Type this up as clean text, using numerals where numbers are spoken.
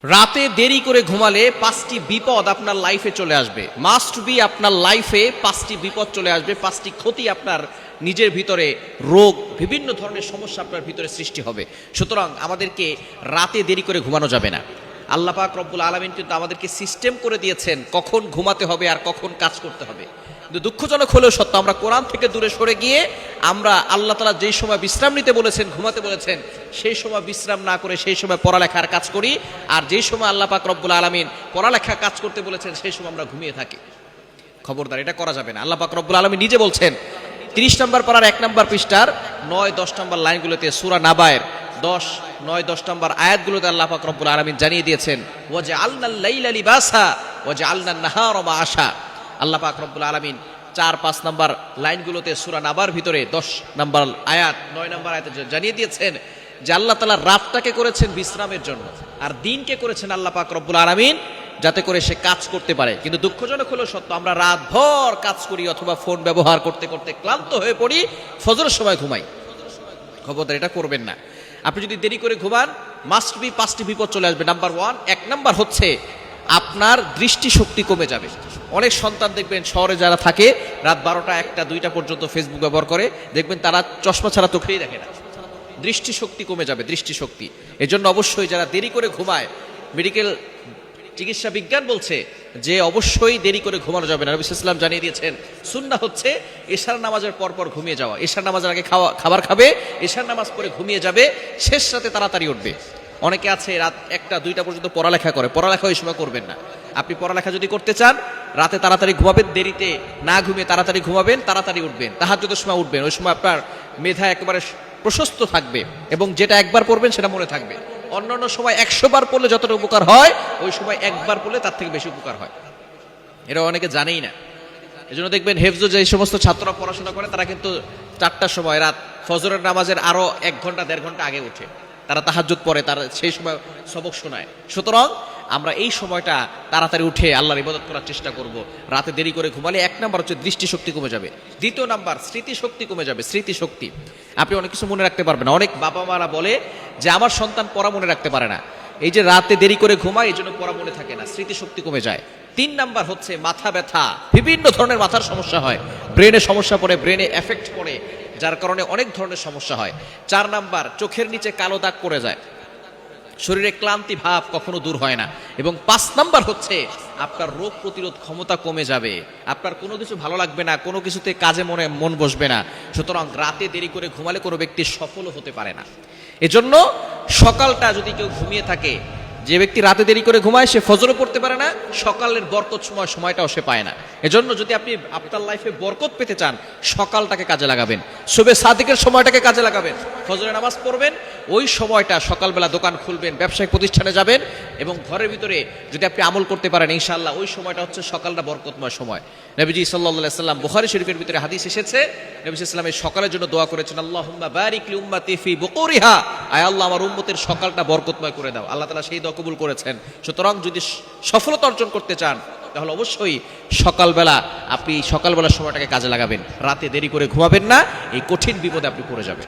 রাতে দেরি করে ঘুমালে 5টি বিপদ আপনার লাইফে চলে আসবে। মাস্ট বি আপনার লাইফে 5টি বিপদ চলে আসবে, 5টি ক্ষতি আপনার নিজের ভিতরে, রোগ, বিভিন্ন ধরনের সমস্যা আপনার ভিতরে সৃষ্টি হবে। সুতরাং আমাদেরকে রাতে দেরি করে ঘুমানো যাবে না। আল্লাহ পাক রব্বুল আলামিন কিন্তু আমাদেরকে সিস্টেম করে দিয়েছেন কখন ঘুমাতে হবে আর কখন কাজ করতে হবে। কিন্তু দুঃখজনক হলেও সত্য, আমরা কোরআন থেকে দূরে সরে গিয়ে আমরা আল্লাহ তাআলা যেই সময় বিশ্রাম নিতে বলেছেন, ঘুমাতে বলেছেন, সেই সময় বিশ্রাম না করে সেই সময় পড়ালেখার কাজ করি। আর যেই সময় আল্লাহ পাক রব্বুল আলামিন পড়ালেখা কাজ করতে বলেছেন সেই সময় আমরা ঘুমিয়ে থাকি। খবরদার, এটা করা যাবে না। আল্লাহ পাক রব্বুল আলামিন নিজে বলছেন 30 নম্বর পারার 1 নম্বর পৃষ্ঠার 9-10 নম্বর লাইনগুলোতে, সূরা নাবায়ের 9-10 নম্বর আয়াতগুলোতে আল্লাহ পাক রব্বুল আলামিন জানিয়ে দিয়েছেন, ওয়াজআলনাল লাইলা লিবাসা ওয়াজআলনান নাহারা মাআশা। আল্লাহ পাক রব্বুল আলামিন 4-5 নম্বর লাইনগুলোতে সূরা নাবার ভিতরে 10 নম্বর আয়াত, 9 নম্বর আয়াতে জানিয়ে দিয়েছেন যে আল্লাহ তাআলা রাতটাকে করেছেন বিশ্রামের জন্য আর দিনকে করেছেন আল্লাহ পাক রব্বুল আলামিন যাতে করে সে কাজ করতে পারে। কিন্তু দুঃখজনক হলো সত্য, আমরা রাতভর কাজ করি অথবা ফোন ব্যবহার করতে করতে ক্লান্ত হয়ে পড়ি, ফজরের সময় ঘুমাই। খবরদার, এটা করবেন না। আপনি যদি দেরি করে ঘুমান, মাস্ট বি 5টি বিপদ চলে আসবে। নাম্বার 1 নম্বর হচ্ছে আপনার দৃষ্টিশক্তি কমে যাবে। অনেক সন্তান দেখবেন শহরে যারা থাকে রাত 12টা, 1টা, 2টা পর্যন্ত ফেসবুক ব্যবহার করে, দেখবেন তারা চশমা ছাড়া চোখেই দেখে না। দৃষ্টিশক্তি কমে যাবে, দৃষ্টিশক্তি। এজন্য অবশ্যই যারা দেরি করে ঘুমায়, মেডিকেল চিকিৎসা বিজ্ঞান বলছে যে অবশ্যই দেরি করে ঘুমানো যাবে না। নবী সাল্লাল্লাহু আলাইহি ওয়াসাল্লাম জানিয়ে দিয়েছেন সুন্নাহ হচ্ছে এশার নামাজের পর পর ঘুমিয়ে যাওয়া। এশার নামাজের আগে খাবার খাবে, এশার নামাজ পড়ে ঘুমিয়ে যাবে, শেষ রাতে তাড়াতাড়ি উঠবে। অনেকে আছে রাত 1টা 2টা পর্যন্ত পড়ালেখা করে, পড়ালেখা ওই সময় করবেন না। আপনি পড়ালেখা যদি করতে চান, রাতে তাড়াতাড়ি ঘুমাবেন, দেরিতে না ঘুমিয়ে তাড়াতাড়ি ঘুমাবেন, তাড়াতাড়ি উঠবেন, তাহাজ্জুদের সময় উঠবেন। ওই সময় আপনার মেধা একেবারে প্রশস্ত থাকবে এবং যেটা একবার পড়বেন সেটা মনে থাকবে। অন্যান্য সময় 100 বার পড়লে যতটা উপকার হয়, ওই সময় একবার পড়লে তার থেকে বেশি উপকার হয়। এটা অনেকে জানেই না। এজন্য দেখবেন হেফজ যে সমস্ত ছাত্ররা পড়াশোনা করে তারা কিন্তু 4টার সময়, রাত ফজরের নামাজের আরো 1 ঘন্টা 1.5 ঘন্টা আগে উঠে তারা তাহাজ্জুদ পড়ে, তারা সেই সময় সবক শোনায়। সুতরাং আমরা এই সময়টা তাড়াতাড়ি উঠে আল্লাহর ইবাদত করার চেষ্টা করব। রাতে দেরি করে ঘুমালে 1 নাম্বার হচ্ছে দৃষ্টিশক্তি কমে যাবে। 2 নাম্বার স্মৃতিশক্তি কমে যাবে। স্মৃতিশক্তি, আপনি অনেক কিছু মনে রাখতে পারবেন না। অনেক বাবা মারা বলে যে আমার সন্তান পড়া মনে রাখতে পারে না, এই যে রাতে দেরি করে ঘুমায় এই জন্য পড়া মনে থাকে না, স্মৃতিশক্তি কমে যায়। 3 নাম্বার হচ্ছে মাথা ব্যথা, বিভিন্ন ধরনের মাথার সমস্যা হয়, ব্রেনে সমস্যা পড়ে, ব্রেনে এফেক্ট পড়ে, যার কারণে অনেক ধরনের সমস্যা হয়। 4 নাম্বার চোখের নিচে কালো দাগ পড়ে যায়, শরীরে ক্লান্তি ভাব কখনো দূর হয় না। এবং 5 নাম্বার হচ্ছে আপনার রোগ প্রতিরোধ ক্ষমতা কমে যাবে, আপনার কোনো কিছু ভালো লাগবে না, কোনো কিছুতে কাজে মন বসবে না। সুতরাং রাতে দেরি করে ঘুমালে কোনো ব্যক্তি সফলও হতে পারে না। এজন্য সকালটা যদি কেউ ঘুমিয়ে থাকে, যে ব্যক্তি রাতে দেরি করে ঘুমায় সে ফজরও পড়তে পারে না, সকালের বরকত সময়টাও সে পায় না। এজন্য যদি আপনি আপনার লাইফে বরকত পেতে চান, সকালটাকে কাজে লাগাবেন, সুবে সাদিকের সময়টাকে কাজে লাগাবেন, ফজরের নামাজ পড়বেন, ওই সময়টা সকালবেলা দোকান খুলবেন, ব্যবসায়িক প্রতিষ্ঠানে যাবেন এবং ঘরের ভিতরে যদি আপনি আমল করতে পারেন ইনশাআল্লাহ, ওই সময়টা হচ্ছে সকালটা বরকতময় সময়। নবীজি সাল্লাল্লাহু আলাইহি সাল্লাম, বুখারী শরীফের ভিতরে হাদিস এসেছে, নবী সাল্লাল্লাহু আলাইহি ওয়াসাল্লাম এই সকালের জন্য দোয়া করেছেন, আল্লাহুম্মা বারিক লি উম্মতি ফি বুকুরিহা, আয় আল্লাহ আমার উম্মতের সকালটা বরকতময় করে দাও। আল্লাহ তাআলা সেই দোয়া কবুল করেছেন। সুতরাং যদি সফলতা অর্জন করতে চান তাহলে অবশ্যই সকালবেলা আপনি সকালবেলার সময়টাকে কাজে লাগাবেন, রাতে দেরি করে ঘুমাবেন না, এই কঠিন বিপদে আপনি পড়ে যাবেন।